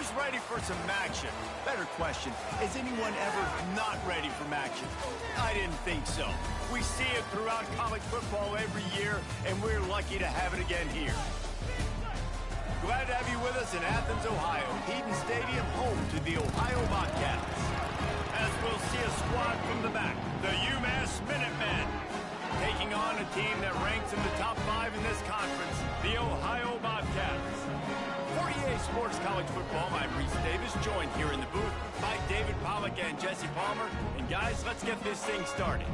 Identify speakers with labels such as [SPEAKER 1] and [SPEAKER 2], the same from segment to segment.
[SPEAKER 1] Who's ready for some action? Better question, is anyone ever not ready for action? I didn't think so. We see it throughout college football every year, and we're lucky to have it again here. Glad to have you with us in Athens, Ohio, Eaton Stadium, home to the Ohio Bobcats. As we'll see a squad from the back, the UMass Minutemen, taking on a team that ranks in the top 5 in this conference, the Ohio Bobcats. For EA Sports College Football, I'm Reese Davis, joined here in the booth by David Pollack and Jesse Palmer. And guys, let's get this thing started.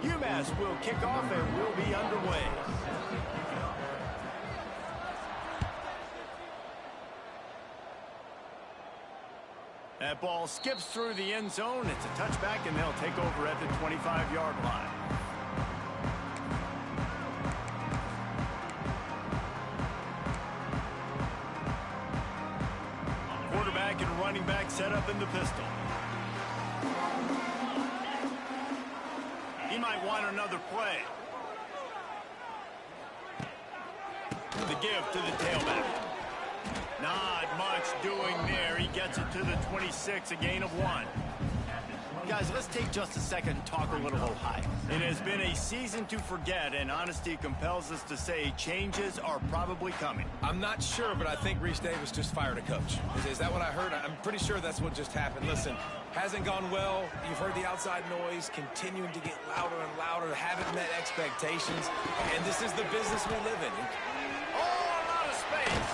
[SPEAKER 1] UMass will kick off and we'll be underway. That ball skips through the end zone. It's a touchback, and they'll take over at the 25-yard line. Quarterback and running back set up in the pistol. He might want another play. The give to the tailback. Not much doing there. He gets it to the 26, a gain of 1. Guys, let's take just a second and talk a little Ohio. It has been a season to forget, and honesty compels us to say changes are probably coming.
[SPEAKER 2] I'm not sure, but I think Reese Davis just fired a coach. Is that what I heard? I'm pretty sure that's what just happened. Listen, hasn't gone well. You've heard the outside noise continuing to get louder and louder. Haven't met expectations, and this is the business we live in.
[SPEAKER 1] Oh, a lot of space.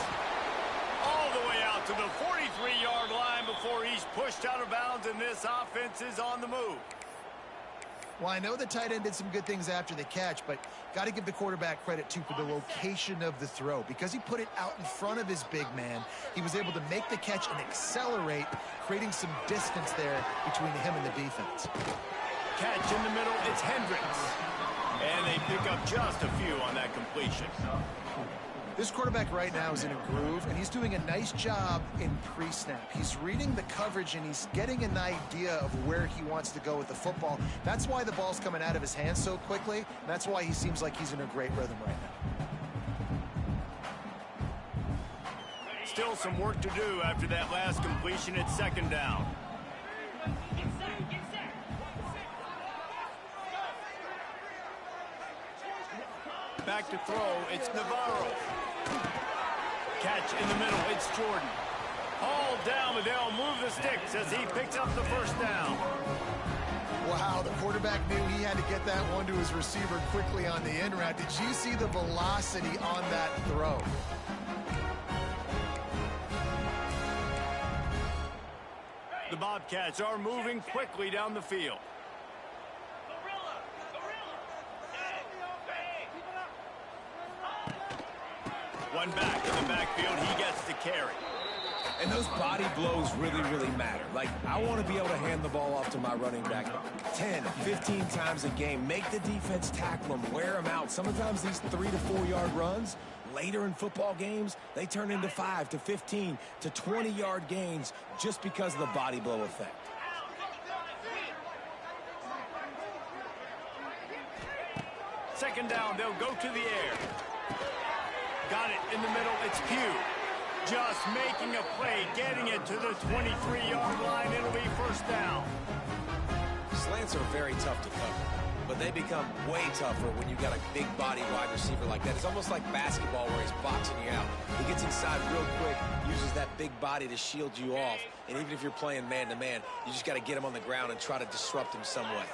[SPEAKER 1] All the way out to the 43-yard line before he's pushed out of bounds, and this offense is on the move.
[SPEAKER 3] Well, I know the tight end did some good things after the catch, but got to give the quarterback credit, too, for the location of the throw. Because he put it out in front of his big man, he was able to make the catch and accelerate, creating some distance there between him and the defense.
[SPEAKER 1] Catch in the middle, it's Hendricks. And they pick up just a few on that completion.
[SPEAKER 3] This quarterback right now is in a groove, and he's doing a nice job in pre-snap. He's reading the coverage, and he's getting an idea of where he wants to go with the football. That's why the ball's coming out of his hands so quickly, and that's why he seems like he's in a great rhythm right now.
[SPEAKER 1] Still some work to do after that last completion at second down. Back to throw, it's Navarro. Catch in the middle, it's Jordan. All down, but they'll move the sticks as he picks up the first down.
[SPEAKER 3] Wow, the quarterback knew he had to get that one to his receiver quickly on the in route. Did you see the velocity on that throw?
[SPEAKER 1] The Bobcats are moving quickly down the field. One back in the backfield, he gets to carry.
[SPEAKER 2] And those body blows really, really matter. Like, I want to be able to hand the ball off to my running back 10, 15 times a game. Make the defense tackle them, wear them out. Sometimes these 3 to 4 yard runs, later in football games, they turn into 5 to 15 to 20-yard gains just because of the body blow effect.
[SPEAKER 1] Second down, they'll go to the air. Got it in the middle, it's Pugh. Just making a play, getting it to the 23-yard line. It'll be first down.
[SPEAKER 2] Slants are very tough to cover, but they become way tougher when you've got a big body wide receiver like that. It's almost like basketball where he's boxing you out. He gets inside real quick, uses that big body to shield you off, and even if you're playing man-to-man, you just got to get him on the ground and try to disrupt him some way.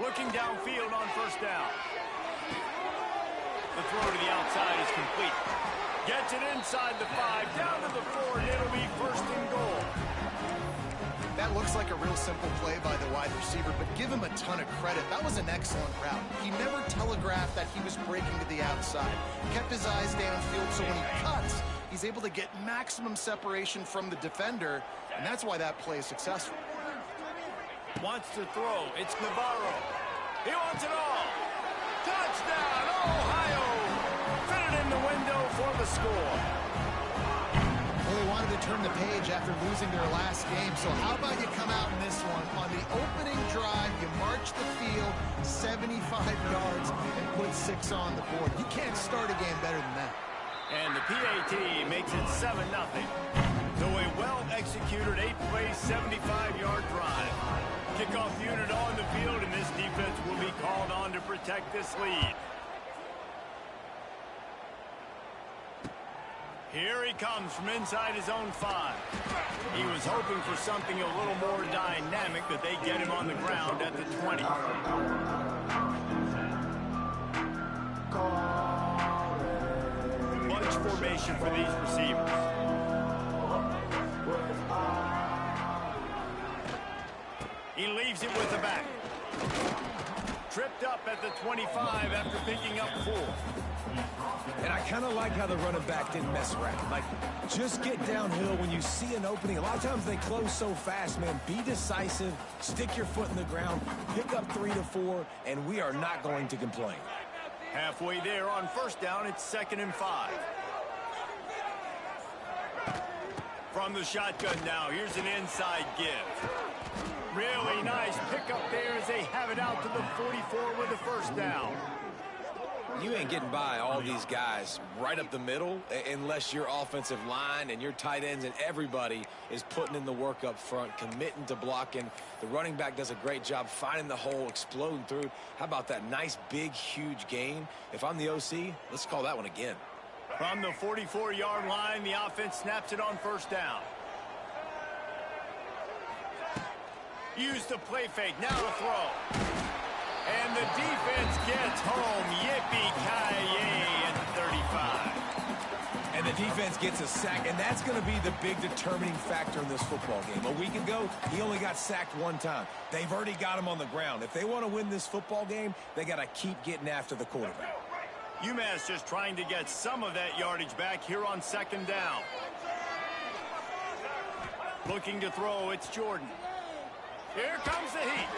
[SPEAKER 1] Looking downfield on first down. The throw to the outside is complete. Gets it inside the 5, down to the 4, and it'll be first and goal.
[SPEAKER 3] That looks like a real simple play by the wide receiver, but give him a ton of credit. That was an excellent route. He never telegraphed that he was breaking to the outside. Kept his eyes downfield, so when he cuts, he's able to get maximum separation from the defender, and that's why that play is successful.
[SPEAKER 1] Wants to throw. It's Navarro. He wants it all. Touchdown, Ohio! Fit it in the window for the score.
[SPEAKER 3] Well, they wanted to turn the page after losing their last game, so how about you come out in this one? On the opening drive, you march the field 75 yards and put 6 on the board. You can't start a game better than that.
[SPEAKER 1] And the PAT makes it 7-0. So a well-executed 8-play, 75-yard drive. Kickoff unit on the field, and this defense will be called on to protect this lead. Here he comes from inside his own 5. He was hoping for something a little more dynamic, but they get him on the ground at the 20. Bunch formation for these receivers. He leaves it with the back. Tripped up at the 25 after picking up 4.
[SPEAKER 2] And I kind of like how the running back didn't mess around. Like, just get downhill when you see an opening. A lot of times they close so fast, man. Be decisive, stick your foot in the ground, pick up 3 to 4, and we are not going to complain.
[SPEAKER 1] Halfway there on first down, it's 2nd and 5. From the shotgun now, here's an inside give. Really nice pickup there as they have it out to the 44 with the first down.
[SPEAKER 2] You ain't getting by all these guys right up the middle unless your offensive line and your tight ends and everybody is putting in the work up front, committing to blocking. The running back does a great job finding the hole, exploding through. How about that nice, big, huge gain? If I'm the OC, let's call that one again.
[SPEAKER 1] From the 44-yard line, the offense snaps it on first down. Use the play fake, now to throw. And the defense gets home. Yippee-ki-yay at the 35.
[SPEAKER 2] And the defense gets a sack, and that's going to be the big determining factor in this football game. A week ago, he only got sacked 1 time. They've already got him on the ground. If they want to win this football game, they got to keep getting after the quarterback.
[SPEAKER 1] UMass just trying to get some of that yardage back here on 2nd down. Looking to throw, it's Jordan. Here comes the heat.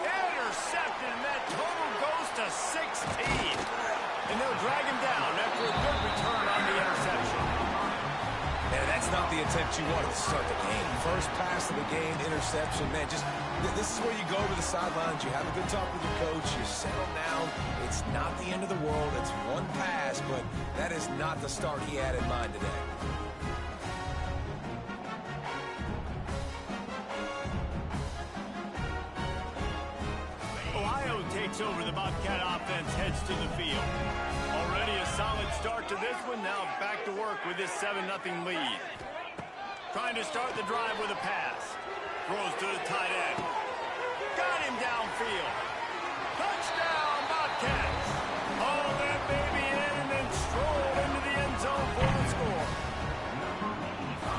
[SPEAKER 1] Intercepted, and that total goes to 16. And they'll drag him down after a good return on the interception.
[SPEAKER 2] Man, that's not the attempt you wanted to start the game. First pass of the game, interception. Man, just this is where you go to the sidelines. You have a good talk with your coach. You settle down. It's not the end of the world. It's one pass, but that is not the start he had in mind today.
[SPEAKER 1] Takes over, the Bobcat offense heads to the field. Already a solid start to this one. Now back to work with this 7-0 lead. Trying to start the drive with a pass. Throws to the tight end. Got him downfield. Touchdown, Bobcats. Haul that baby in and then stroll into the end zone for the score.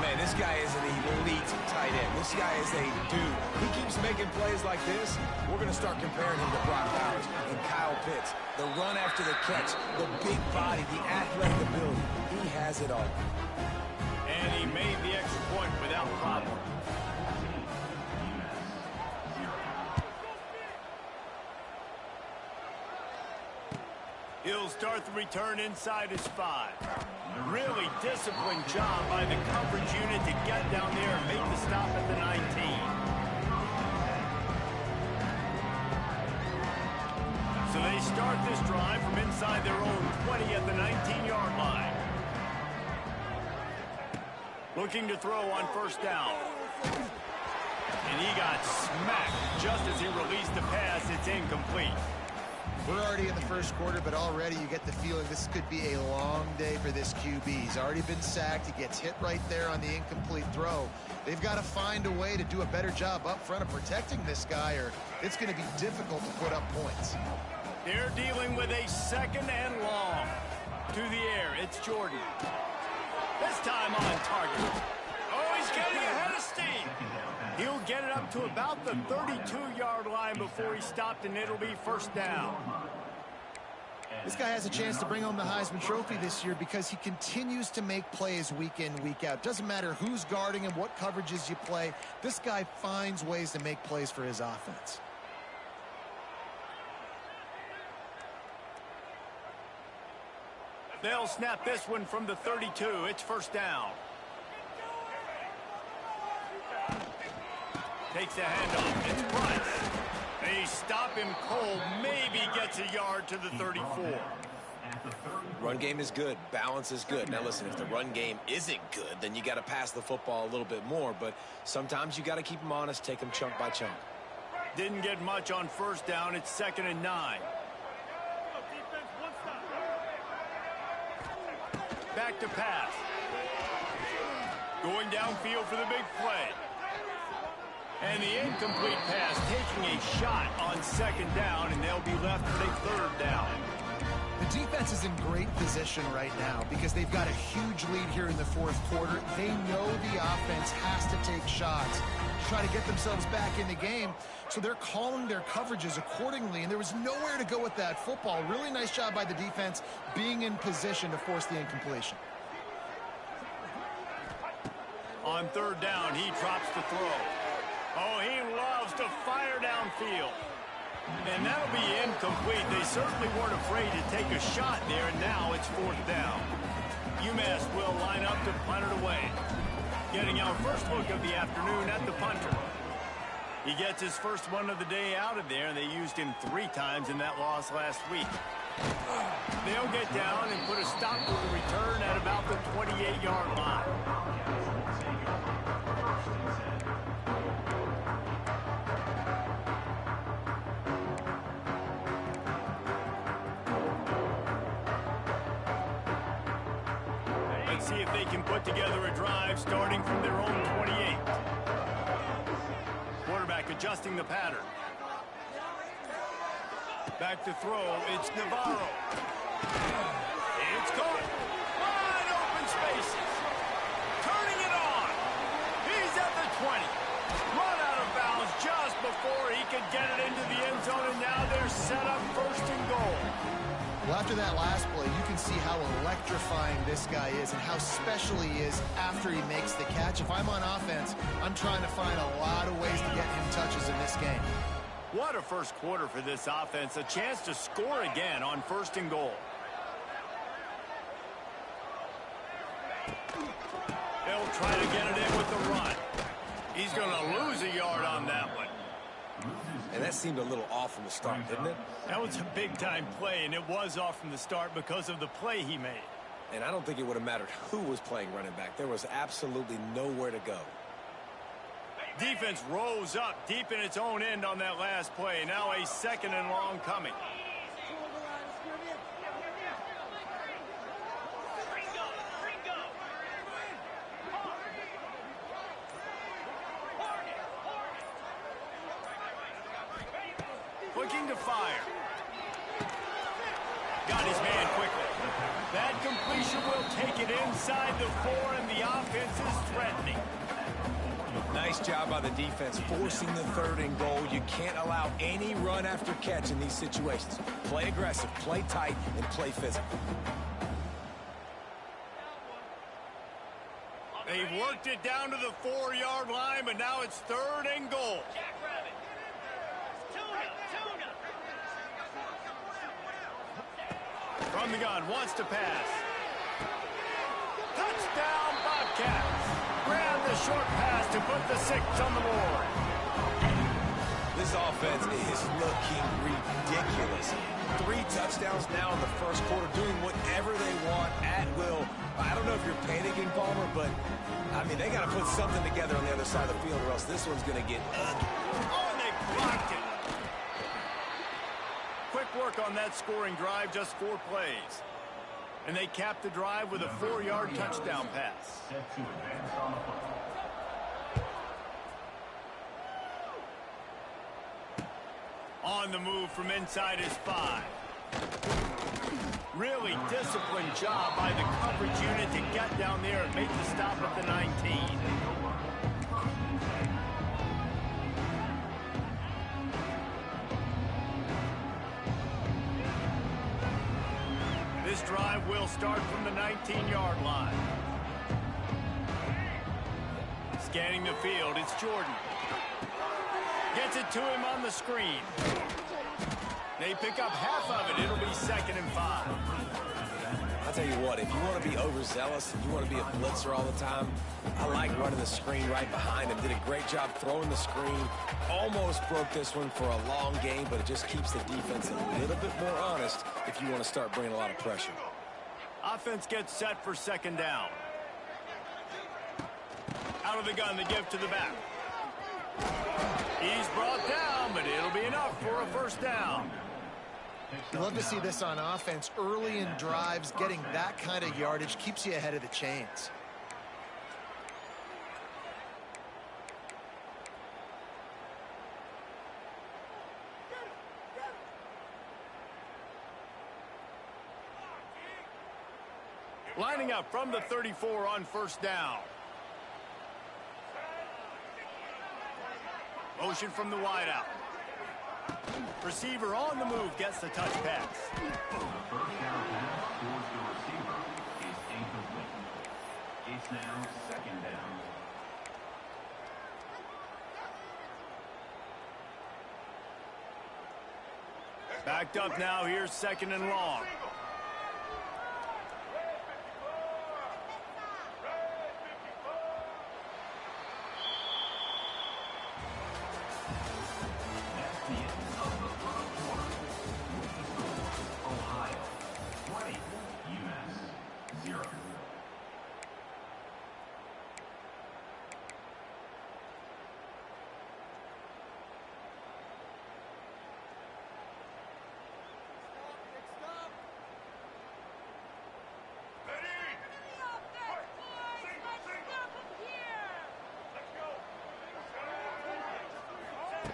[SPEAKER 2] Man, this guy is an elite tight end. This guy is a dude. He keeps making plays like this. We're going to start comparing him to Brock Bowers and Kyle Pitts. The run after the catch, the big body, the athletic ability. He has it all.
[SPEAKER 1] And he made the extra point without problem. He'll start the return inside his 5. Really disciplined job by the coverage unit to get down there and make the stop at the 19. So they start this drive from inside their own 20 at the 19-yard line. Looking to throw on first down. And he got smacked just as he released the pass. It's incomplete.
[SPEAKER 3] We're already in the first quarter, but already you get the feeling this could be a long day for this QB. He's already been sacked. He gets hit right there on the incomplete throw. They've got to find a way to do a better job up front of protecting this guy, or it's going to be difficult to put up points.
[SPEAKER 1] They're dealing with a 2nd and long. To the air, it's Jordan. This time on target. Oh, he's getting ahead of steam. He'll get it up to about the 32-yard line before he stopped, and it'll be first down.
[SPEAKER 3] This guy has a chance to bring home the Heisman Trophy this year because he continues to make plays week in, week out. Doesn't matter who's guarding him, what coverages you play. This guy finds ways to make plays for his offense.
[SPEAKER 1] They'll snap this one from the 32. It's first down. Takes a handoff. It's Price. They stop him cold. Maybe gets a yard to the 34.
[SPEAKER 2] Run game is good. Balance is good. Now listen, if the run game isn't good, then you got to pass the football a little bit more. But sometimes you got to keep them honest, take them chunk by chunk.
[SPEAKER 1] Didn't get much on first down. It's 2nd and 9. Back to pass. Going downfield for the big play. And the incomplete pass, taking a shot on 2nd down, and they'll be left with a 3rd down.
[SPEAKER 3] The defense is in great position right now because they've got a huge lead here in the 4th quarter. They know the offense has to take shots to try to get themselves back in the game. So they're calling their coverages accordingly, and there was nowhere to go with that football. Really nice job by the defense being in position to force the incompletion.
[SPEAKER 1] On 3rd down, he drops the throw. Oh, he loves to fire downfield. And that'll be incomplete. They certainly weren't afraid to take a shot there, and now it's 4th down. UMass will line up to punt it away. Getting our first look of the afternoon at the punter. He gets his first one of the day out of there, and they used him 3 times in that loss last week. They'll get down and put a stop to the return at about the 28-yard line. Let's see if they can put together a drive starting from their own 28. Quarterback adjusting the pattern. Back to throw. It's Navarro. It's caught. Wide open spaces. Turning it on. He's at the 20. Run out of bounds just before he could get it into the end zone, and now they're set up 1st and goal.
[SPEAKER 3] Well, after that last play, you can see how electrifying this guy is and how special he is after he makes the catch. If I'm on offense, I'm trying to find a lot of ways to get him touches in this game.
[SPEAKER 1] What a first quarter for this offense. A chance to score again on 1st and goal. They'll try to get it in with the run. He's going to lose a yard on that one.
[SPEAKER 2] And that seemed a little off from the start, didn't it?
[SPEAKER 1] That was a big-time play, and it was off from the start because of the play he made.
[SPEAKER 2] And I don't think it would have mattered who was playing running back. There was absolutely nowhere to go.
[SPEAKER 1] Defense rose up deep in its own end on that last play. Now a 2nd and long coming. Looking to fire. Got his man quickly. That completion will take it inside the 4, and the offense is threatening.
[SPEAKER 2] Nice job by the defense forcing the 3rd and goal. You can't allow any run after catch in these situations. Play aggressive, play tight, and play physical.
[SPEAKER 1] They've worked it down to the 4-yard line, but now it's 3rd and goal. From the gun, wants to pass. Touchdown, Bobcats. Grab the short pass to put the 6 on the board.
[SPEAKER 2] This offense is looking ridiculous. 3 touchdowns now in the first quarter, doing whatever they want at will. I don't know if you're panicking, Palmer, but, I mean, they got to put something together on the other side of the field, or else this one's going to get ugly.
[SPEAKER 1] Oh, and they blocked it. Quick work on that scoring drive, just 4 plays. And they capped the drive with a 4-yard touchdown pass. On the move from inside his 5. Really disciplined job by the coverage unit to get down there and make the stop at the 19. This drive will start from the 19-yard line. Scanning the field, it's Jordan. Gets it to him on the screen. They pick up half of it. It'll be 2nd and 5.
[SPEAKER 2] I'll tell you what, if you want to be overzealous and you want to be a blitzer all the time, I like running the screen right behind him. Did a great job throwing the screen. Almost broke this one for a long game, but it just keeps the defense a little bit more honest if you want to start bringing a lot of pressure.
[SPEAKER 1] Offense gets set for second down. Out of the gun, the give to the back. He's brought down, but it'll be enough for a first down.
[SPEAKER 3] You love to see this on offense. Early in drives, getting that kind of yardage keeps you ahead of the chains.
[SPEAKER 1] Lining up from the 34 on first down. Motion from the wideout. Receiver on the move gets the touch pass.
[SPEAKER 4] First down pass towards the receiver is incomplete. It's now second down.
[SPEAKER 1] Backed up now, here's second and long.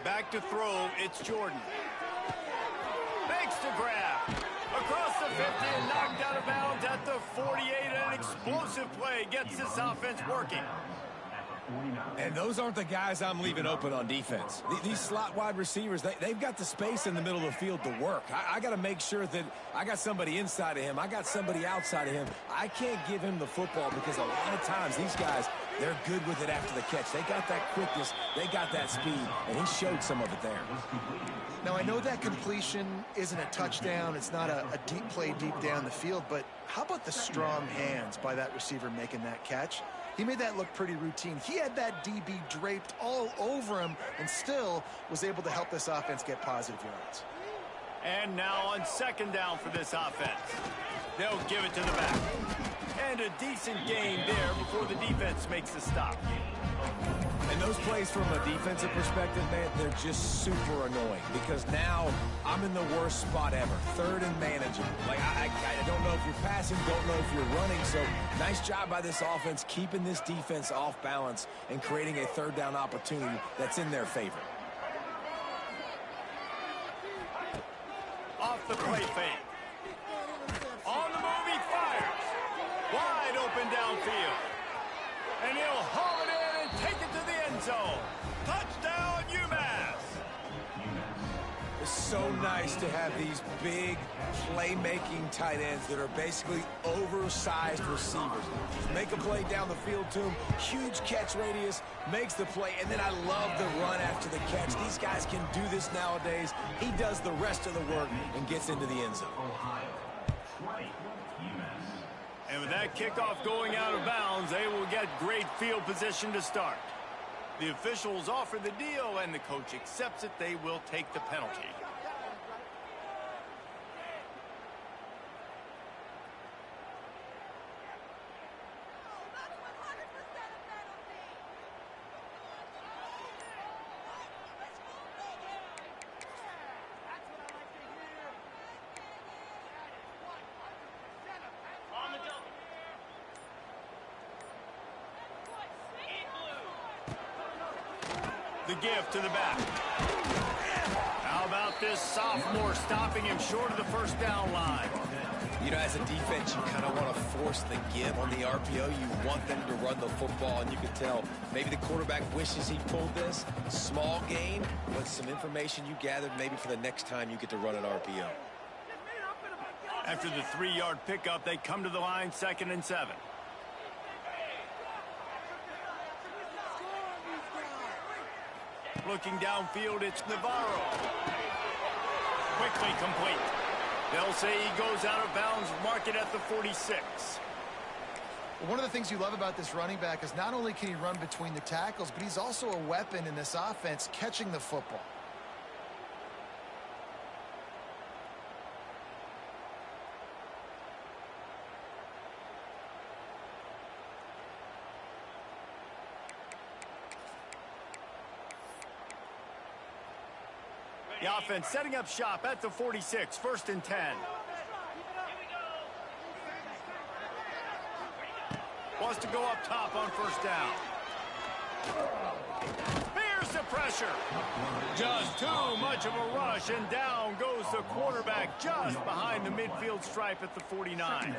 [SPEAKER 1] Back to throw, it's Jordan. Makes the grab. Across the 50 and knocked out of bounds at the 48. An explosive play gets this offense working.
[SPEAKER 2] And those aren't the guys I'm leaving open on defense. These slot wide receivers, they've got the space in the middle of the field to work. I got to make sure that I got somebody inside of him. I got somebody outside of him. I can't give him the football because a lot of times these guys, they're good with it after the catch. They got that quickness. They got that speed, and he showed some of it there.
[SPEAKER 3] Now, I know that completion isn't a touchdown. It's not a deep play deep down the field, but how about the strong hands by that receiver making that catch? He made that look pretty routine. He had that DB draped all over him and still was able to help this offense get positive yards.
[SPEAKER 1] And now on second down for this offense. They'll give it to the back. And a decent gain there before the defense makes the stop.
[SPEAKER 2] And those plays from a defensive perspective, man, they're just super annoying because now I'm in the worst spot ever. Third and manageable. Like, I don't know if you're passing, don't know if you're running. So nice job by this offense keeping this defense off balance and creating a third down opportunity that's in their favor.
[SPEAKER 1] Off the play fake. On the move, he fires. Wide open downfield. And he'll haul it in and take it to the end zone. Touchdown, UMass.
[SPEAKER 2] It's so nice to have these big playmaking tight ends that are basically oversized receivers. Just make a play down the field to him, huge catch radius, makes the play, and then I love the run after the catch. These guys can do this nowadays. He does the rest of the work and gets into the end zone.
[SPEAKER 1] And with that kickoff going out of bounds, they will get great field position to start. The officials offer the deal, and the coach accepts it. They will take the penalty. The give to the back. How about this sophomore stopping him short of the first down line?
[SPEAKER 2] You know, as a defense, you kind of want to force the give on the RPO. You want them to run the football, and you can tell maybe the quarterback wishes he pulled this. Small gain, but some information you gathered maybe for the next time you get to run an RPO.
[SPEAKER 1] After the 3-yard pickup, they come to the line, 2nd and 7. Looking downfield, it's Navarro. Quickly complete. They'll say he goes out of bounds, mark it at the 46.
[SPEAKER 3] One of the things you love about this running back is not only can he run between the tackles, but he's also a weapon in this offense catching the football.
[SPEAKER 1] The offense setting up shop at the 46, 1st and 10. Wants to go up top on 1st down. Here's the pressure. Just too much of a rush, and down goes the quarterback just behind the midfield stripe at the 49.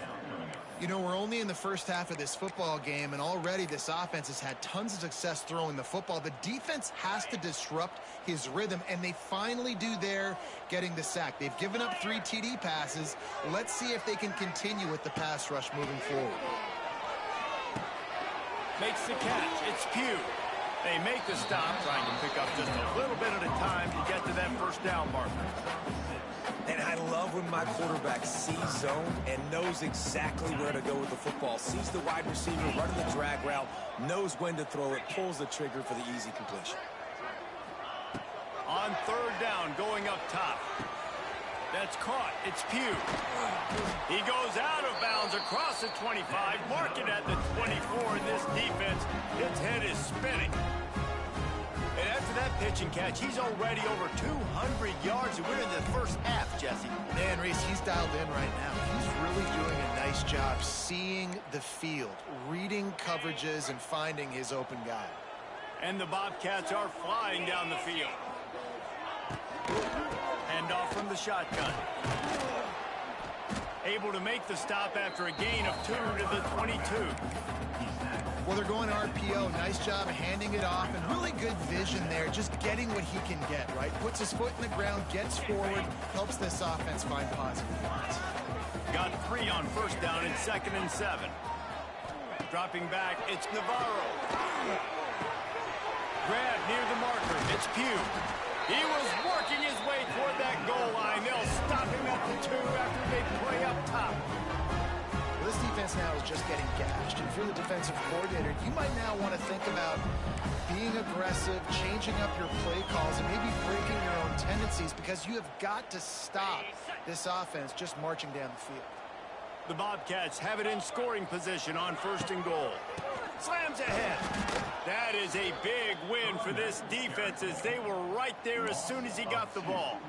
[SPEAKER 3] You know, we're only in the first half of this football game, and already this offense has had tons of success throwing the football. The defense has to disrupt his rhythm, and they finally do there, getting the sack. They've given up 3 TD passes. Let's see if they can continue with the pass rush moving forward.
[SPEAKER 1] Makes the catch. It's Pugh. They make the stop, trying to pick up just a little bit at a time to get to that 1st down marker.
[SPEAKER 2] And I love when my quarterback sees zone and knows exactly where to go with the football. Sees the wide receiver running the drag route, knows when to throw it, pulls the trigger for the easy completion.
[SPEAKER 1] On 3rd down, going up top. That's caught. It's Pugh. He goes out of bounds across the 25, mark it at the 24, and this defense, its head is spinning. And after that pitch and catch, he's already over 200 yards, and we're in the 1st half, Jesse.
[SPEAKER 3] Man, Reese, he's dialed in right now. He's really doing a nice job seeing the field, reading coverages, and finding his open guy.
[SPEAKER 1] And the Bobcats are flying down the field. Handoff from the shotgun. Able to make the stop after a gain of 2 to the 22.
[SPEAKER 3] Well, they're going RPO. Nice job handing it off, and really good vision there, just getting what he can get, right? Puts his foot in the ground, gets forward, helps this offense find positive points.
[SPEAKER 1] Got 3 on 1st down and 2nd and 7. Dropping back, it's Navarro. Grab near the marker, it's Pugh. He was working his way toward that goal line. They'll stop him at the 2 after they play up top.
[SPEAKER 3] Well, this defense now is just getting gashed. And if you're the defensive coordinator, you might now want to think about being aggressive, changing up your play calls, and maybe breaking your own tendencies, because you have got to stop this offense just marching down the field.
[SPEAKER 1] The Bobcats have it in scoring position on 1st and goal. Slams ahead. That is a big win for this defense, as they were right there as soon as he got the ball.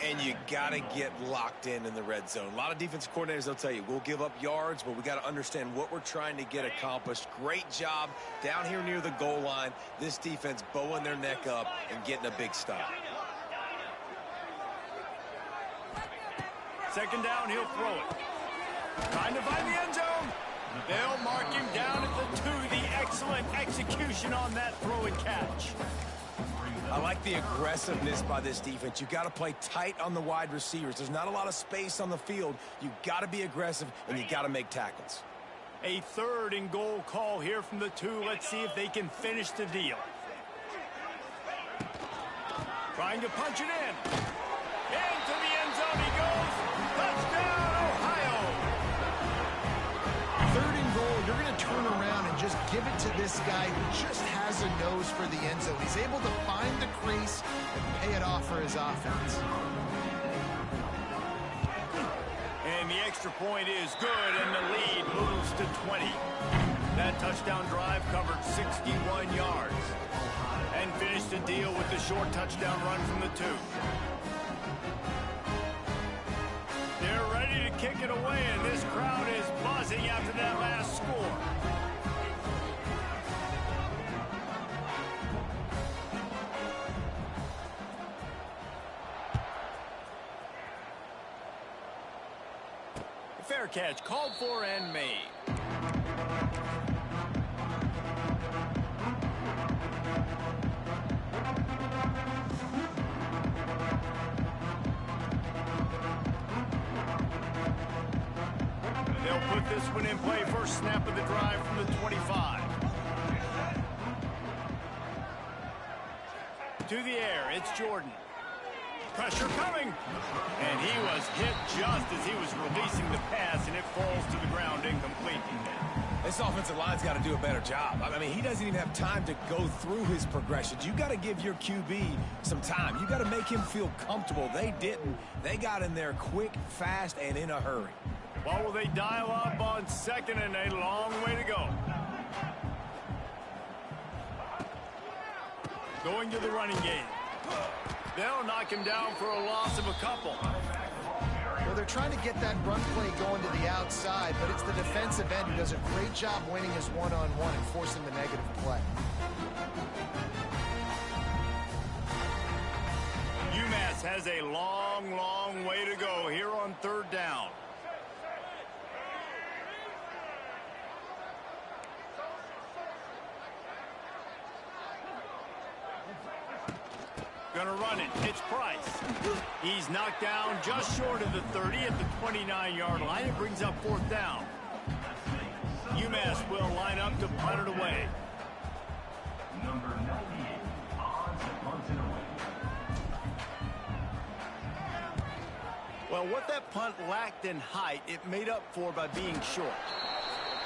[SPEAKER 2] And you got to get locked in the red zone. A lot of defensive coordinators, they'll tell you, we'll give up yards, but we got to understand what we're trying to get accomplished. Great job down here near the goal line. This defense bowing their neck up and getting a big stop.
[SPEAKER 1] 2nd down, he'll throw it. Trying to find the end zone. They'll mark him down at the 2. The excellent execution on that throw and catch.
[SPEAKER 2] I like the aggressiveness by this defense. You got to play tight on the wide receivers. There's not a lot of space on the field. You got to be aggressive, and you got to make tackles.
[SPEAKER 1] A 3rd and goal call here from the 2. Let's see if they can finish the deal. Trying to punch it in. Into the end zone he goes. Touchdown, Ohio.
[SPEAKER 3] 3rd and goal, you're going to turn around and just give it to this guy who just has a nose for the end zone. He's able to find the crease and pay it off for his offense.
[SPEAKER 1] And the extra point is good, and the lead moves to 20. That touchdown drive covered 61 yards. And finished the deal with the short touchdown run from the 2. They're ready to kick it away, and this crowd is buzzing after that last score. Fair catch called for and made. They'll put this one in play. First snap of the drive from the 25. To the air, it's Jordan. Pressure coming. And he was hit just as he was releasing the pass, and it falls to the ground incomplete.
[SPEAKER 2] This offensive line's got to do a better job. I mean, he doesn't even have time to go through his progressions. You got to give your QB some time. You got to make him feel comfortable. They didn't. They got in there quick, fast, and in a hurry.
[SPEAKER 1] Well, will they dial up on second and a long way to go? Going to the running game. They'll knock him down for a loss of a couple.
[SPEAKER 3] Well, they're trying to get that run play going to the outside, but it's the defensive end who does a great job winning his one-on-one and forcing the negative play.
[SPEAKER 1] UMass has a long, long way to go here on third down. Gonna run it. It's Price. He's knocked down just short of the 30 at the 29-yard line. It brings up fourth down. UMass will line up to punt it away.
[SPEAKER 4] Number 98 on to punt it away.
[SPEAKER 1] Well, what that punt lacked in height, it made up for by being short.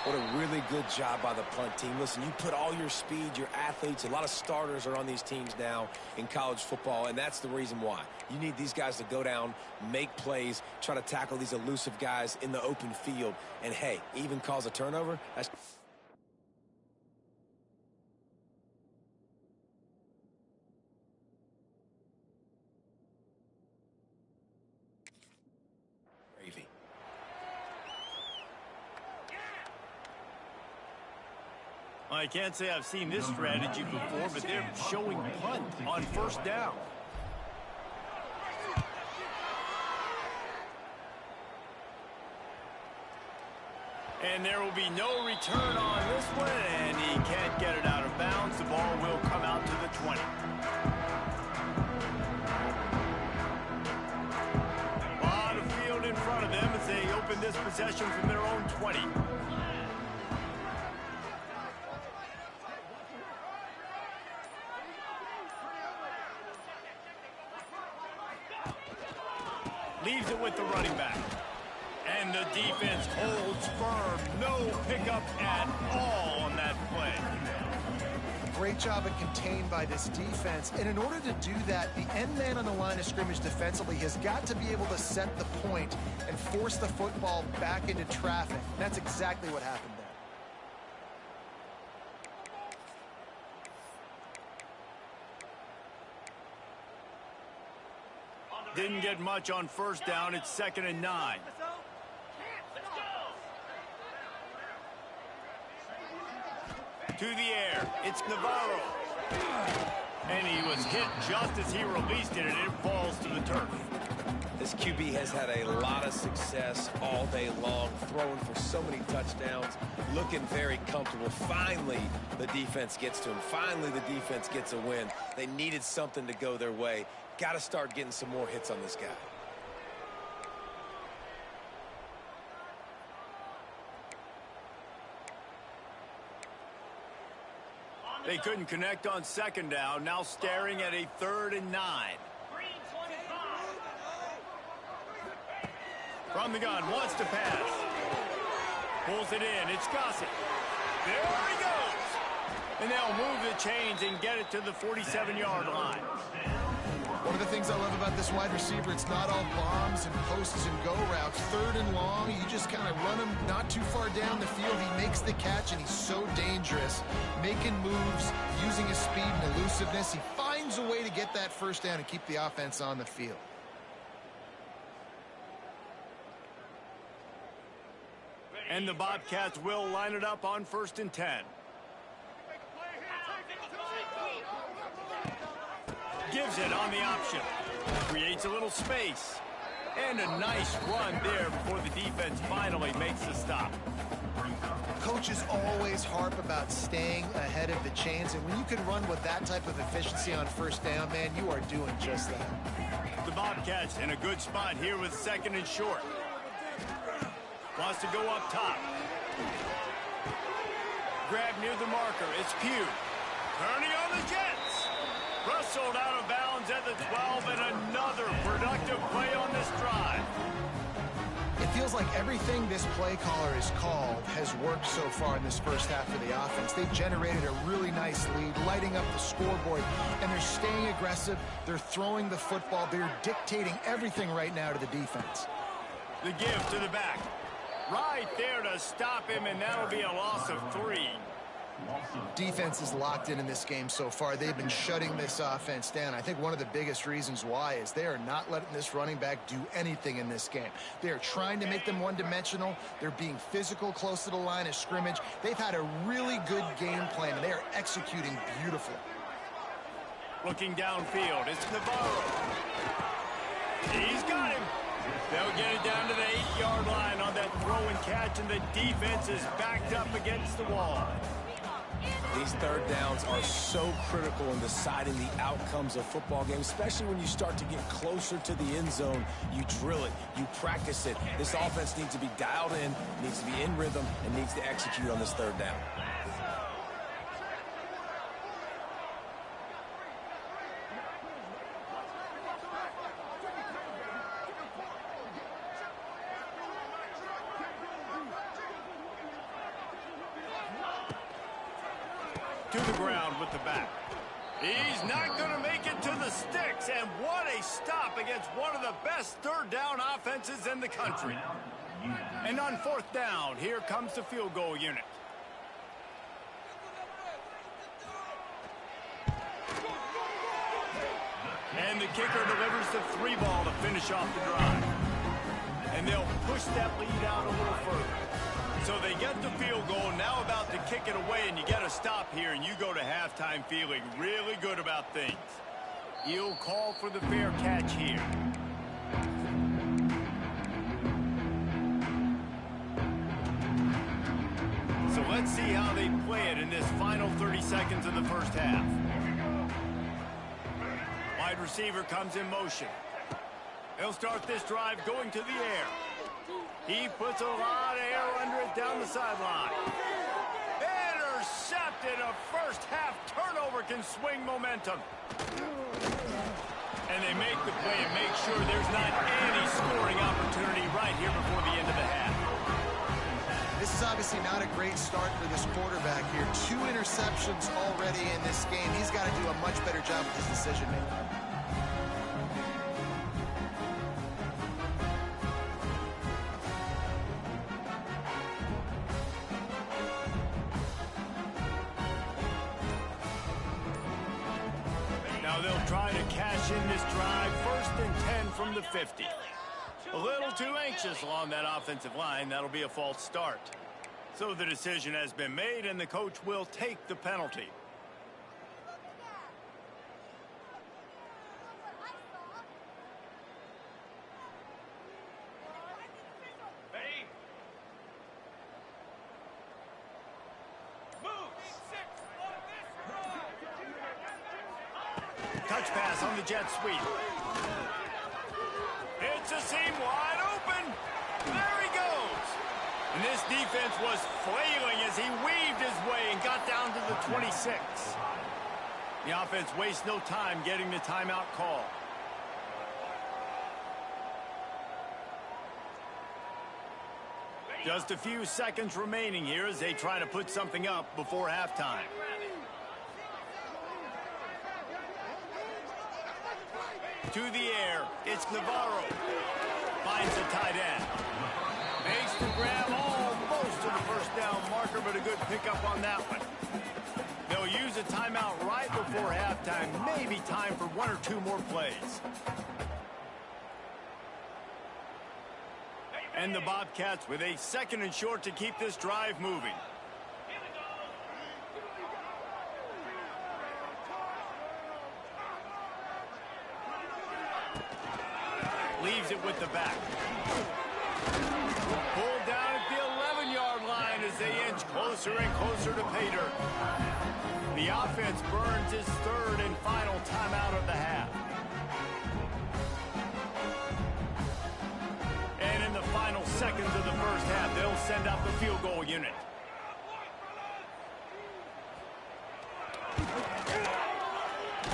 [SPEAKER 2] What a really good job by the punt team. Listen, you put all your speed, your athletes, a lot of starters are on these teams now in college football, and that's the reason why. You need these guys to go down, make plays, try to tackle these elusive guys in the open field, and, hey, even cause a turnover. That's gravy.
[SPEAKER 1] I can't say I've seen this strategy before, but they're showing punt on first down. And there will be no return on this one, and he can't get it out of bounds. The ball will come out to the 20. A lot of field in front of them as they open this possession from their own 20. Leaves it with the running back. And the defense holds firm. No pickup at all on that play.
[SPEAKER 3] Great job of contained by this defense. And in order to do that, the end man on the line of scrimmage defensively has got to be able to set the point and force the football back into traffic. And that's exactly what happened there.
[SPEAKER 1] Didn't get much on first down. It's 2nd and 9. To the air. It's Navarro. And he was hit just as he released it, and it falls to the turf.
[SPEAKER 2] This QB has had a lot of success all day long, throwing for so many touchdowns, looking very comfortable. Finally, the defense gets to him. Finally, the defense gets a win. They needed something to go their way. Got to start getting some more hits on this guy.
[SPEAKER 1] They couldn't connect on 2nd down. Now staring at a 3rd and 9. From the gun, wants to pass. Pulls it in. It's Gossett. There he goes. And they'll move the chains and get it to the 47-yard line.
[SPEAKER 3] One of the things I love about this wide receiver, it's not all bombs and posts and go routes. 3rd and long, you just kind of run him not too far down the field. He makes the catch, and he's so dangerous, making moves, using his speed and elusiveness. He finds a way to get that first down and keep the offense on the field.
[SPEAKER 1] And the Bobcats will line it up on 1st and 10. Gives it on the option. Creates a little space. And a nice run there before the defense finally makes the stop.
[SPEAKER 3] Coaches always harp about staying ahead of the chains, and when you can run with that type of efficiency on first down, man, you are doing just that.
[SPEAKER 1] The Bobcats in a good spot here with 2nd and short. Wants to go up top. Grab near the marker. It's Pugh. Turning on the Jets. Wrestled out of bounds at the 12, and another productive play on this drive.
[SPEAKER 3] It feels like everything this play caller has called has worked so far in this first half of the offense. They've generated a really nice lead, lighting up the scoreboard, and they're staying aggressive. They're throwing the football. They're dictating everything right now to the defense.
[SPEAKER 1] The give to the back. Right there to stop him, and that'll be a loss of 3.
[SPEAKER 3] Defense is locked in this game so far. They've been shutting this offense down. I think one of the biggest reasons why is they are not letting this running back do anything in this game. They are trying to make them one-dimensional. They're being physical close to the line of scrimmage. They've had a really good game plan, and they are executing beautifully.
[SPEAKER 1] Looking downfield, it's Navarro. He's got him. They'll get it down to the 8-yard line on that throw and catch, and the defense is backed up against the wall.
[SPEAKER 2] These third downs are so critical in deciding the outcomes of football games, especially when you start to get closer to the end zone. You drill it, you practice it. This offense needs to be dialed in, needs to be in rhythm, and needs to execute on this third down.
[SPEAKER 1] To the ground with the back. He's not going to make it to the sticks, and what a stop against one of the best third down offenses in the country. And on 4th down, here comes the field goal unit. And the kicker delivers the 3 ball to finish off the drive. And they'll push that lead out a little further. So they get the field goal, now about to kick it away, and you get a stop here, and you go to halftime feeling really good about things. He'll call for the fair catch here. So let's see how they play it in this final 30 seconds of the first half. Wide receiver comes in motion. They'll start this drive going to the air. He puts a lot of air under it down the sideline. Intercepted. A first half turnover can swing momentum. And they make the play and make sure there's not any scoring opportunity right here before the end of the half.
[SPEAKER 3] This is obviously not a great start for this quarterback here. 2 interceptions already in this game. He's got to do a much better job with his decision-making.
[SPEAKER 1] They'll try to cash in this drive. 1st and 10 from the 50. A little too anxious along that offensive line. That'll be a false start. So the decision has been made, and the coach will take the penalty. Touch pass on the jet sweep. It's a seam wide open. There he goes. And this defense was flailing as he weaved his way and got down to the 26. The offense wastes no time getting the timeout call. Just a few seconds remaining here as they try to put something up before halftime. To the air, it's Navarro. Finds the tight end. Makes the grab almost to the first down marker, but a good pickup on that one. They'll use a timeout right before halftime. Maybe time for 1 or 2 more plays. And the Bobcats with a 2nd and short to keep this drive moving. Leaves it with the back. Pulled down at the 11-yard line as they inch closer and closer to pay dirt. The offense burns his 3rd and final timeout of the half. And in the final seconds of the first half, they'll send out the field goal unit.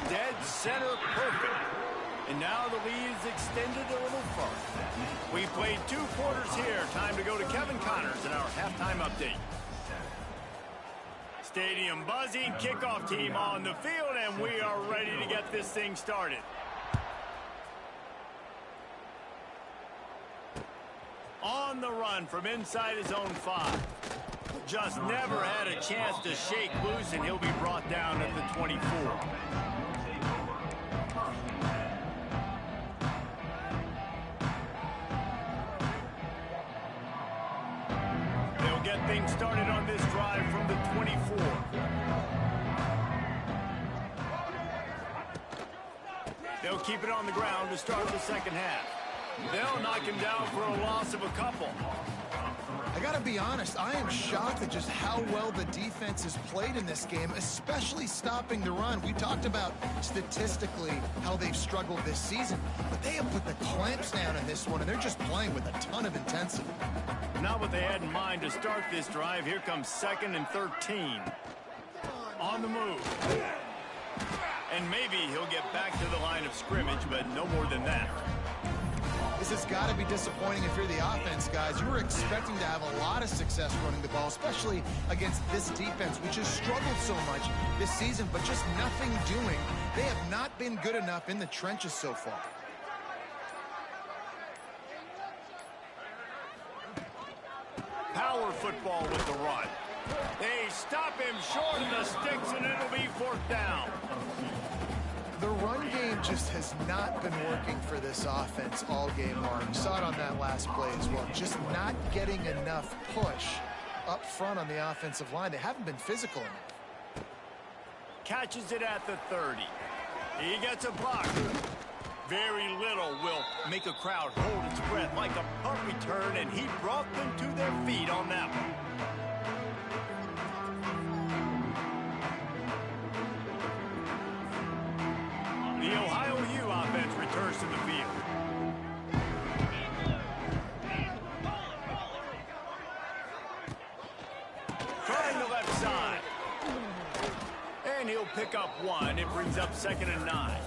[SPEAKER 1] Dead center perfect. And now the lead is extended a little further. We played 2 quarters here. Time to go to Kevin Connors in our halftime update. Stadium buzzing, kickoff team on the field, and we are ready to get this thing started. On the run from inside his own 5. Just never had a chance to shake loose, and he'll be brought down at the 24. They'll get things started on this drive from the 24. They'll keep it on the ground to start the second half. They'll knock him down for a loss of a couple.
[SPEAKER 3] I gotta be honest, I am shocked at just how well the defense has played in this game, especially stopping the run. We talked about statistically how they've struggled this season, but they have put the clamps down in this one, and they're just playing with a ton of intensity.
[SPEAKER 1] Not what they had in mind to start this drive. Here comes 2nd and 13. On the move. And maybe he'll get back to the line of scrimmage, but no more than that.
[SPEAKER 3] This has got to be disappointing if you're the offense, guys. You were expecting to have a lot of success running the ball, especially against this defense, which has struggled so much this season, but just nothing doing. They have not been good enough in the trenches so far.
[SPEAKER 1] Power football with the run. They stop him short of the sticks, and it'll be 4th down.
[SPEAKER 3] The run game just has not been working for this offense all game long. You saw it on that last play as well. Just not getting enough push up front on the offensive line. They haven't been physical enough.
[SPEAKER 1] Catches it at the 30. He gets a block. Very little will make a crowd hold its breath like a punt return, and he brought them to their feet on that one. The Ohio U offense returns to the field. Trying the left side. And he'll pick up 1. It brings up 2nd and 9.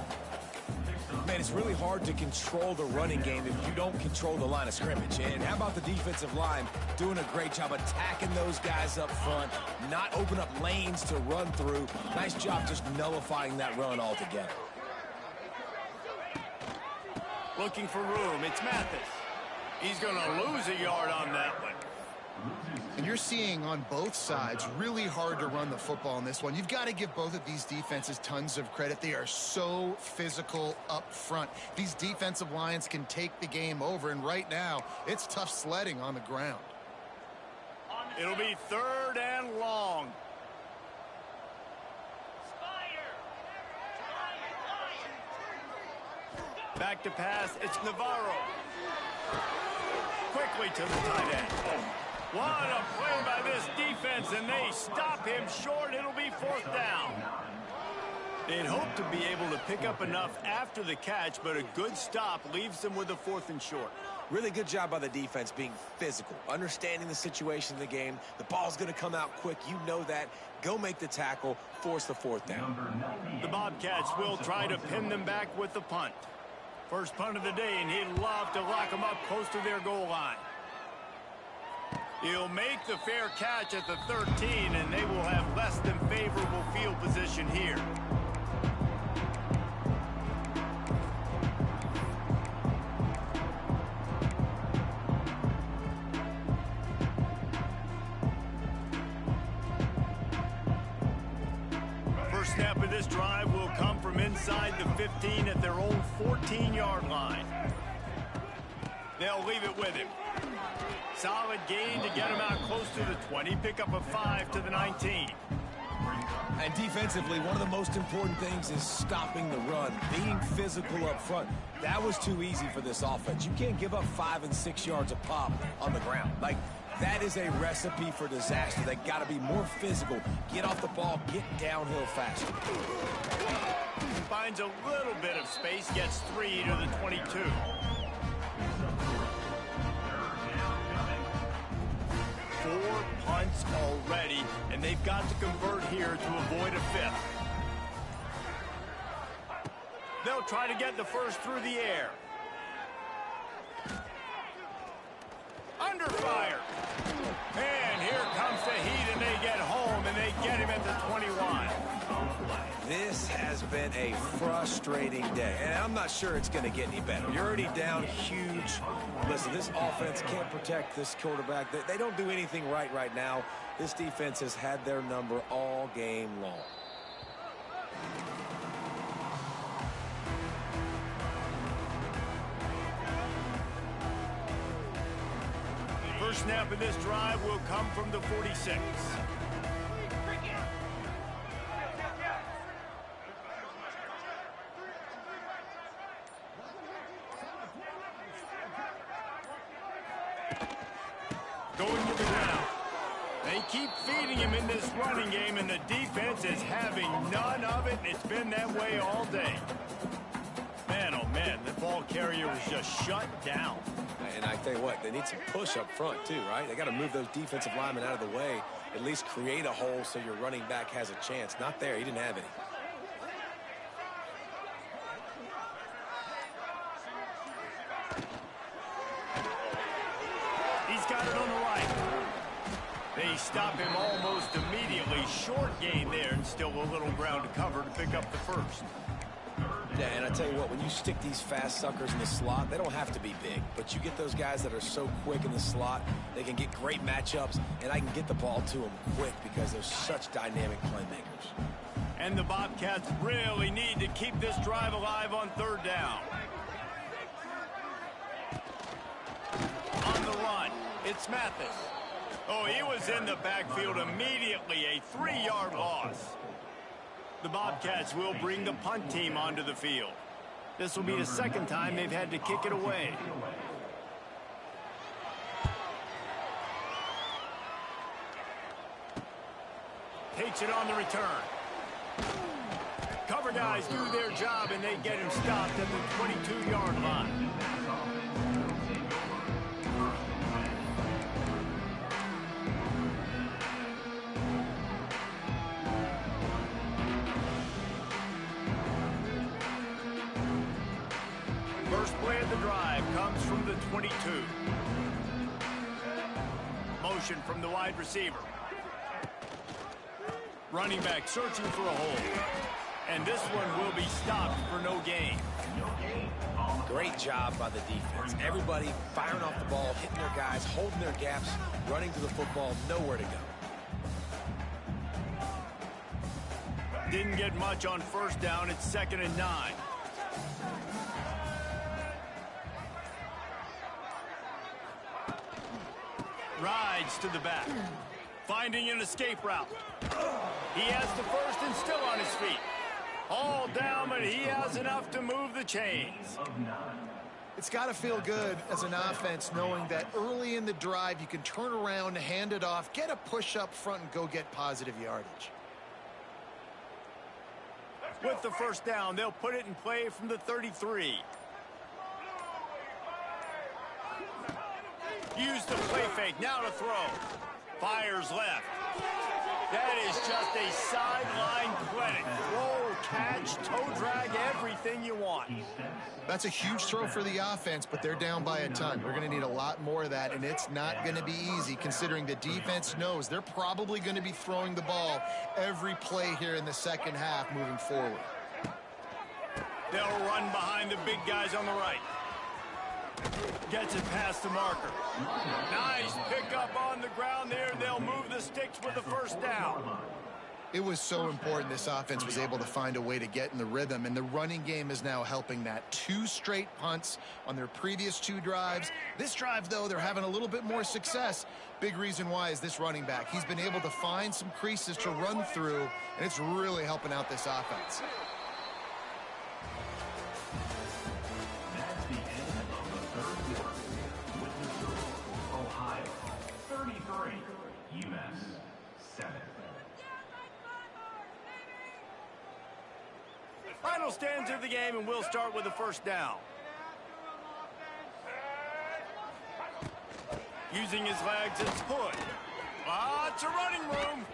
[SPEAKER 2] Man, it's really hard to control the running game if you don't control the line of scrimmage. And how about the defensive line doing a great job attacking those guys up front, not open up lanes to run through. Nice job just nullifying that run altogether.
[SPEAKER 1] Looking for room. It's Mathis. He's going to lose a yard on that one.
[SPEAKER 3] And you're seeing on both sides really hard to run the football in this one. You've got to give both of these defenses tons of credit. They are so physical up front. These defensive lines can take the game over, and right now it's tough sledding on the ground.
[SPEAKER 1] It'll be 3rd and long. Back to pass, it's Navarro. Quickly to the tight end. What a play by this defense, and they stop him short. It'll be 4th down. They'd hope to be able to pick up enough after the catch, but a good stop leaves them with a 4th and short.
[SPEAKER 2] Really good job by the defense being physical, understanding the situation of the game. The ball's going to come out quick. You know that. Go make the tackle, force the 4th down.
[SPEAKER 1] The Bobcats will try to pin them back with the punt. First punt of the day, and he'd love to lock them up close to their goal line. He'll make the fair catch at the 13, and they will have less than favorable field position here. First snap of this drive will come from inside the 15 at their own 14-yard line. They'll leave it with him. Solid gain to get him out close to the 20. Pick up a 5 to the 19.
[SPEAKER 2] And defensively, one of the most important things is stopping the run, being physical up front. That was too easy for this offense. You can't give up 5 and 6 yards a pop on the ground. Like, that is a recipe for disaster. They got to be more physical. Get off the ball, get downhill faster.
[SPEAKER 1] Finds a little bit of space, gets 3 to the 22. Four punts already, and they've got to convert here to avoid a 5th. They'll try to get the first through the air. Under fire. And here comes the heat, and they get home, and they get him at the 21.
[SPEAKER 2] This has been a frustrating day, and I'm not sure it's going to get any better. You're already down huge. Listen, this offense can't protect this quarterback. They don't do anything right now. This defense has had their number all game long.
[SPEAKER 1] First snap of this drive will come from the 46. Going to the ground. They keep feeding him in this running game, and the defense is having none of it. It's been that way all day. Man, oh man, the ball carrier was just shut down.
[SPEAKER 2] And I tell you what, they need some push up front too, right? They got to move those defensive linemen out of the way, at least create a hole so your running back has a chance. Not there. He didn't have any.
[SPEAKER 1] He's got it on the right. They stop him almost immediately. Short gain there, and still a little ground to cover to pick up the first.
[SPEAKER 2] Yeah, and I tell you what, when you stick these fast suckers in the slot, they don't have to be big. But you get those guys that are so quick in the slot, they can get great matchups, and I can get the ball to them quick because they're such dynamic playmakers.
[SPEAKER 1] And the Bobcats really need to keep this drive alive on third down. On the run, it's Mathis. Oh, he was in the backfield immediately, a 3-yard loss. The Bobcats will bring the punt team onto the field. This will be the second time they've had to kick it away. Takes it on the return. Cover guys do their job, and they get him stopped at the 22-yard line. First play of the drive comes from the 22. Motion from the wide receiver. Running back searching for a hole. And this one will be stopped for no gain.
[SPEAKER 2] Great job by the defense. Everybody firing off the ball, hitting their guys, holding their gaps, running to the football, nowhere to go.
[SPEAKER 1] Didn't get much on first down. It's 2nd and 9. Rides to the back. Finding an escape route. He has the first and still on his feet. All down, but he has enough to move the chains.
[SPEAKER 3] It's got to feel good as an offense knowing that early in the drive you can turn around, hand it off, get a push up front, and go get positive yardage.
[SPEAKER 1] With the first down, they'll put it in play from the 33. Use the play fake, now to throw. Fires left. That is just a sideline clinic. Roll, catch, toe drag, everything you want.
[SPEAKER 3] That's a huge throw for the offense, but they're down by a ton. We're going to need a lot more of that, and it's not going to be easy considering the defense knows they're probably going to be throwing the ball every play here in the second half moving forward.
[SPEAKER 1] They'll run behind the big guys on the right. Gets it past the marker. Nice pickup on the ground there. They'll move the sticks with the first down.
[SPEAKER 3] It was so important this offense was able to find a way to get in the rhythm, and the running game is now helping that. 2 straight punts on their previous 2 drives. This drive, though, they're having a little bit more success. Big reason why is this running back. He's been able to find some creases to run through, and it's really helping out this offense.
[SPEAKER 4] That's the end of the third quarter. With the score, Ohio 33, US 7.
[SPEAKER 1] Final stands of the game, and we'll start with the first down. Using his legs, it's Hood. Lots of running room.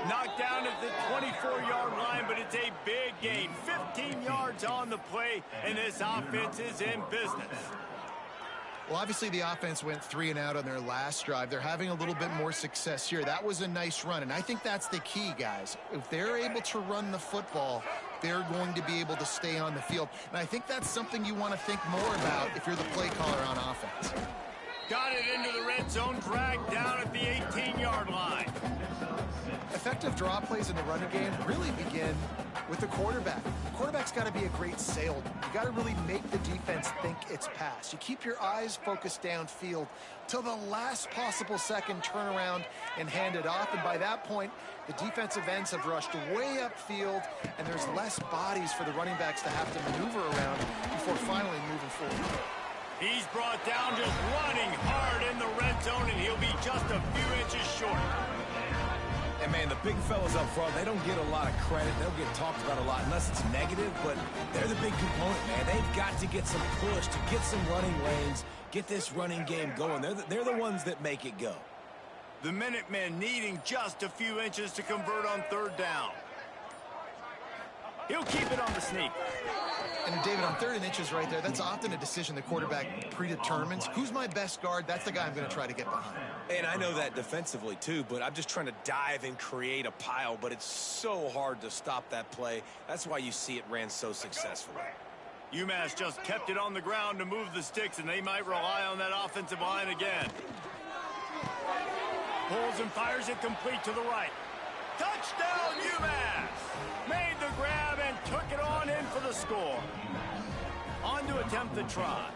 [SPEAKER 1] Knocked down at the 24-yard line, but it's a big gain. 15 yards on the play, and this offense is in business.
[SPEAKER 3] Well, obviously the offense went 3 and out on their last drive. They're having a little bit more success here. That was a nice run, and I think that's the key, guys. If they're able to run the football, they're going to be able to stay on the field. And I think that's something you want to think more about if you're the play caller on offense.
[SPEAKER 1] Got it into the red zone, dragged down at the 18-yard line.
[SPEAKER 3] Effective draw plays in the running game really begin with the quarterback. The quarterback's got to be a great salesman. You got to really make the defense think it's pass. You keep your eyes focused downfield till the last possible second, turn around and hand it off. And by that point, the defensive ends have rushed way upfield, and there's less bodies for the running backs to have to maneuver around before finally moving forward.
[SPEAKER 1] He's brought down just running hard in the red zone, and he'll be just a few inches short.
[SPEAKER 2] And, man, the big fellas up front, they don't get a lot of credit. They'll get talked about a lot unless it's negative, but they're the big component, man. They've got to get some push, to get some running lanes, get this running game going. They're the ones that make it go.
[SPEAKER 1] The Minutemen needing just a few inches to convert on third down. He'll keep it on the sneak.
[SPEAKER 3] And, David, on 3rd and inches right there, that's often a decision the quarterback predetermines. Who's my best guard? That's the guy I'm going to try to get behind.
[SPEAKER 2] And I know that defensively, too, but I'm just trying to dive and create a pile, but it's so hard to stop that play. That's why you see it ran so successfully.
[SPEAKER 1] UMass just kept it on the ground to move the sticks, and they might rely on that offensive line again. Pulls and fires it complete to the right. Touchdown, UMass! Made the grab and took it on in for the score. On to attempt the try.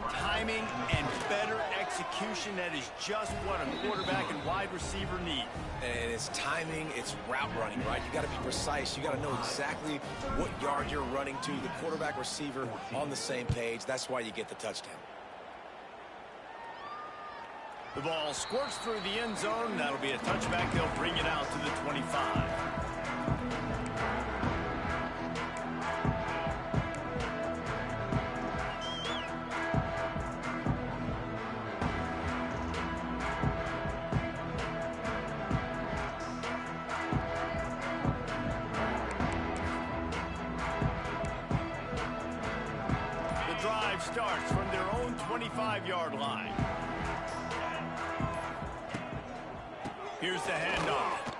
[SPEAKER 1] Timing and better execution, that is just what a quarterback and wide receiver need.
[SPEAKER 2] And it's timing, it's route running, right? You got to be precise. You got to know exactly what yard you're running to. The quarterback, receiver on the same page. That's why you get the touchdown.
[SPEAKER 1] The ball squirts through the end zone. That'll be a touchback. They'll bring it out to the 25. The drive starts from their own 25-yard line. Here's the handoff.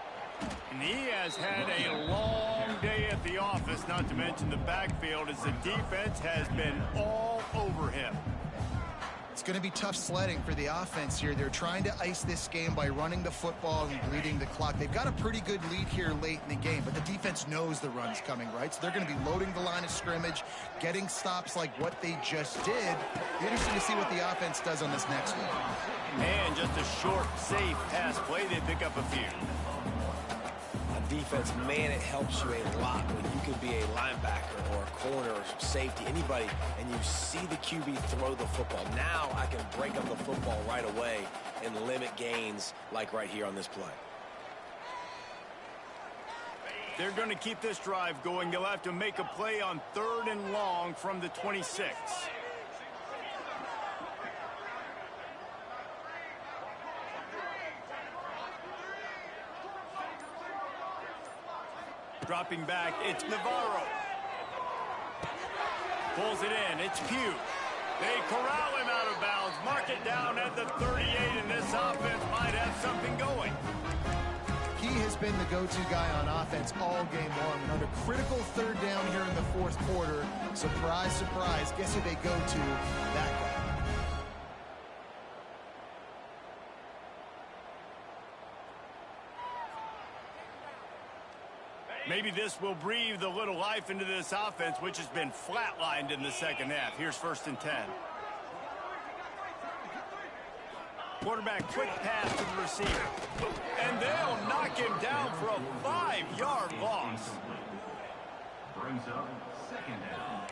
[SPEAKER 1] And he has had a long day at the office, not to mention the backfield, as the defense has been all over him.
[SPEAKER 3] It's going to be tough sledding for the offense here. They're trying to ice this game by running the football and bleeding the clock. They've got a pretty good lead here late in the game, but the defense knows the run's coming, right? So they're going to be loading the line of scrimmage, getting stops like what they just did. Be interesting to see what the offense does on this next one.
[SPEAKER 1] And just a short, safe pass play. They pick up a few.
[SPEAKER 2] Defense, man, it helps you a lot when you can be a linebacker or a corner or safety, anybody, and you see the QB throw the football. Now I can break up the football right away and limit gains like right here on this play.
[SPEAKER 1] They're going to keep this drive going. They'll have to make a play on 3rd and long from the 26. Dropping back, it's Navarro. Pulls it in, it's Pugh. They corral him out of bounds, mark it down at the 38, and this offense might have something going.
[SPEAKER 3] He has been the go-to guy on offense all game long. And on a critical 3rd down here in the 4th quarter, surprise, surprise, guess who they go to? That guy.
[SPEAKER 1] Maybe this will breathe a little life into this offense, which has been flatlined in the second half. Here's 1st and 10. Quarterback quick pass to the receiver. And they'll knock him down for a 5-yard loss.
[SPEAKER 4] Brings up 2nd down.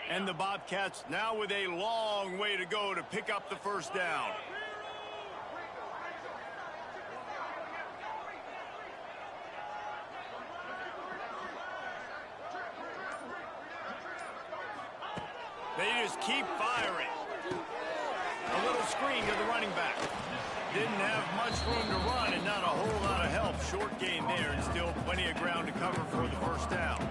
[SPEAKER 1] And the Bobcats now with a long way to go to pick up the 1st down. They just keep firing. A little screen to the running back. Didn't have much room to run and not a whole lot of help. Short gain there and still plenty of ground to cover for the first down.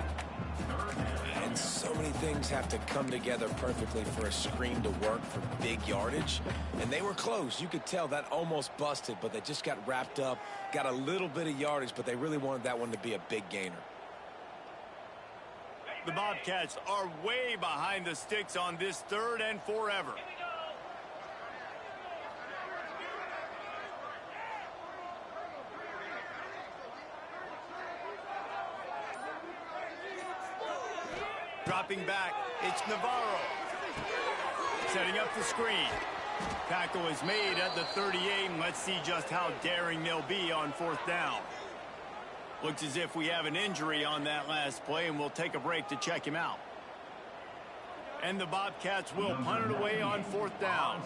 [SPEAKER 2] And so many things have to come together perfectly for a screen to work for big yardage. And they were close. You could tell that almost busted, but they just got wrapped up, got a little bit of yardage, but they really wanted that one to be a big gainer.
[SPEAKER 1] The Bobcats are way behind the sticks on this third and forever. Dropping back, it's Navarro. Setting up the screen. Tackle is made at the 38, and let's see just how daring they'll be on fourth down. Looks as if we have an injury on that last play, and we'll take a break to check him out. And the Bobcats will punt it away on fourth down.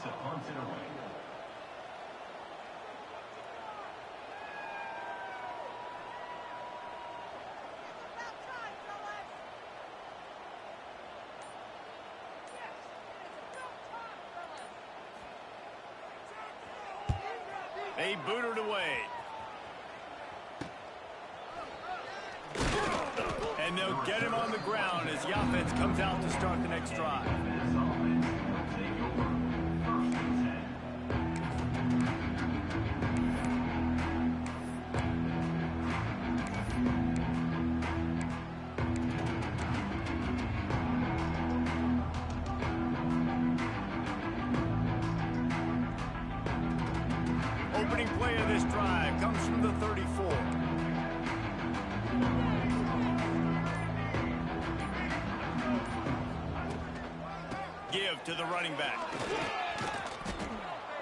[SPEAKER 1] They boot it away. And they'll get him on the ground as the offense comes out to start the next drive. Opening play of this drive comes from the 34. Give to the running back.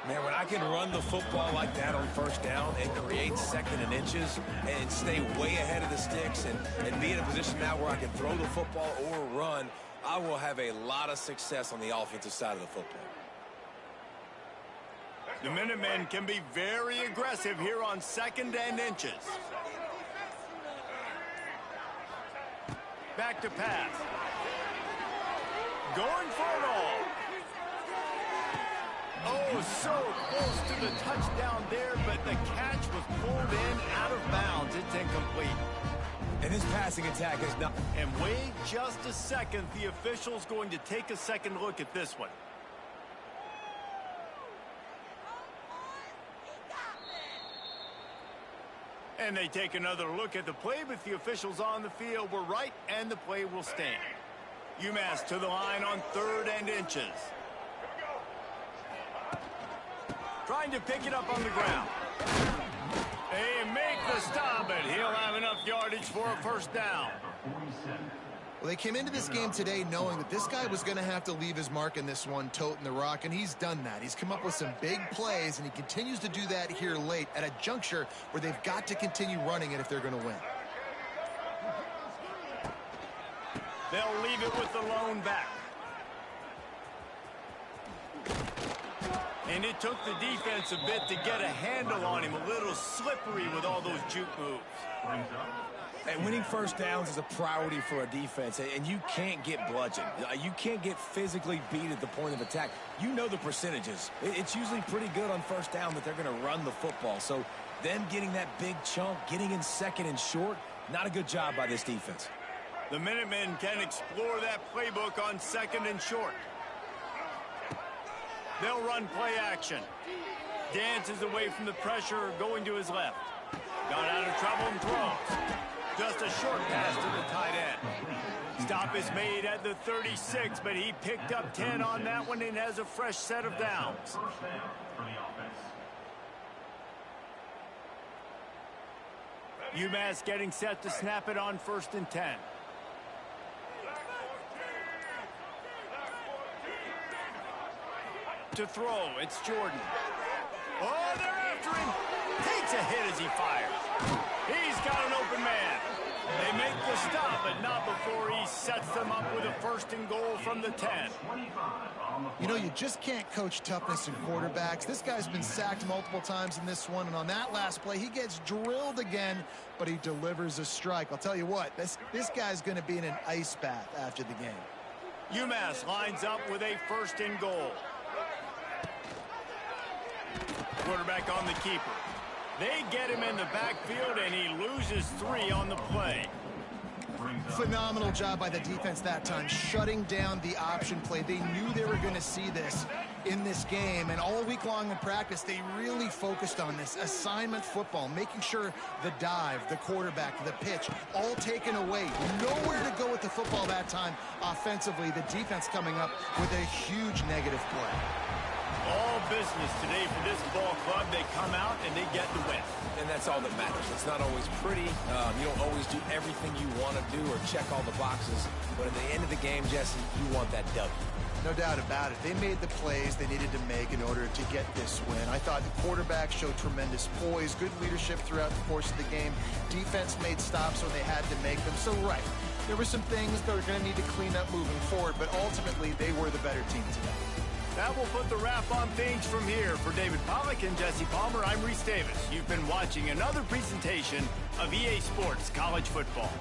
[SPEAKER 2] Man, when I can run the football like that on first down and create second and inches and stay way ahead of the sticks and be in a position now where I can throw the football or run, I will have a lot of success on the offensive side of the football.
[SPEAKER 1] The Minutemen can be very aggressive here on second and inches. Back to pass. Going for it all. Oh, so close to the touchdown there, but the catch was pulled in out of bounds. It's incomplete.
[SPEAKER 2] And his passing attack is not.
[SPEAKER 1] And wait just a second. The official's going to take a second look at this one. And they take another look at the play, but the officials on the field were right, and the play will stand. UMass to the line on third and inches. Trying to pick it up on the ground. They make the stop, but he'll have enough yardage for a first down.
[SPEAKER 3] Well, they came into this game today knowing that this guy was going to have to leave his mark in this one, toting the rock, and he's done that. He's come up with some big plays, and he continues to do that here late at a juncture where they've got to continue running it if they're going to win.
[SPEAKER 1] They'll leave it with the lone back. And it took the defense a bit to get a handle on him. A little slippery with all those juke moves.
[SPEAKER 2] And winning first downs is a priority for a defense, and you can't get bludgeoned. You can't get physically beat at the point of attack. You know the percentages. It's usually pretty good on first down that they're going to run the football. So them getting that big chunk, getting in second and short, not a good job by this defense.
[SPEAKER 1] The Minutemen can explore that playbook on second and short. They'll run play action. Dances away from the pressure, going to his left. Got out of trouble and throws. Just a short pass to the tight end. Stop is made at the 36, but he picked up 10 on that one and has a fresh set of downs. UMass getting set to snap it on 1st and 10. To throw, it's Jordan. Oh, they're after him. Takes a hit as he fires. He's got an open man. They make the stop, but not before he sets them up with a 1st and goal from the 10.
[SPEAKER 3] You know, you just can't coach toughness in quarterbacks. This guy's been sacked multiple times in this one, and on that last play, he gets drilled again, but he delivers a strike. I'll tell you what, this guy's going to be in an ice bath after the game.
[SPEAKER 1] UMass lines up with a 1st and goal. Quarterback on the keeper. They get him in the backfield, and he loses 3 on the play.
[SPEAKER 3] Phenomenal job by the defense that time, shutting down the option play. They knew they were going to see this in this game, and all week long in practice, they really focused on this assignment football, making sure the dive, the quarterback, the pitch, all taken away. Nowhere to go with the football that time offensively. The defense coming up with a huge negative play.
[SPEAKER 1] All business today for this ball club. They come out and they get the win.
[SPEAKER 2] And that's all that matters. It's not always pretty. You don't always do everything you want to do or check all the boxes. But at the end of the game, Jesse, you want that W.
[SPEAKER 3] No doubt about it. They made the plays they needed to make in order to get this win. I thought the quarterback showed tremendous poise, good leadership throughout the course of the game. Defense made stops when they had to make them. So, right, there were some things that were going to need to clean up moving forward, but ultimately they were the better team today.
[SPEAKER 1] That will put the wrap on things from here. For David Pollack and Jesse Palmer, I'm Reese Davis. You've been watching another presentation of EA Sports College Football.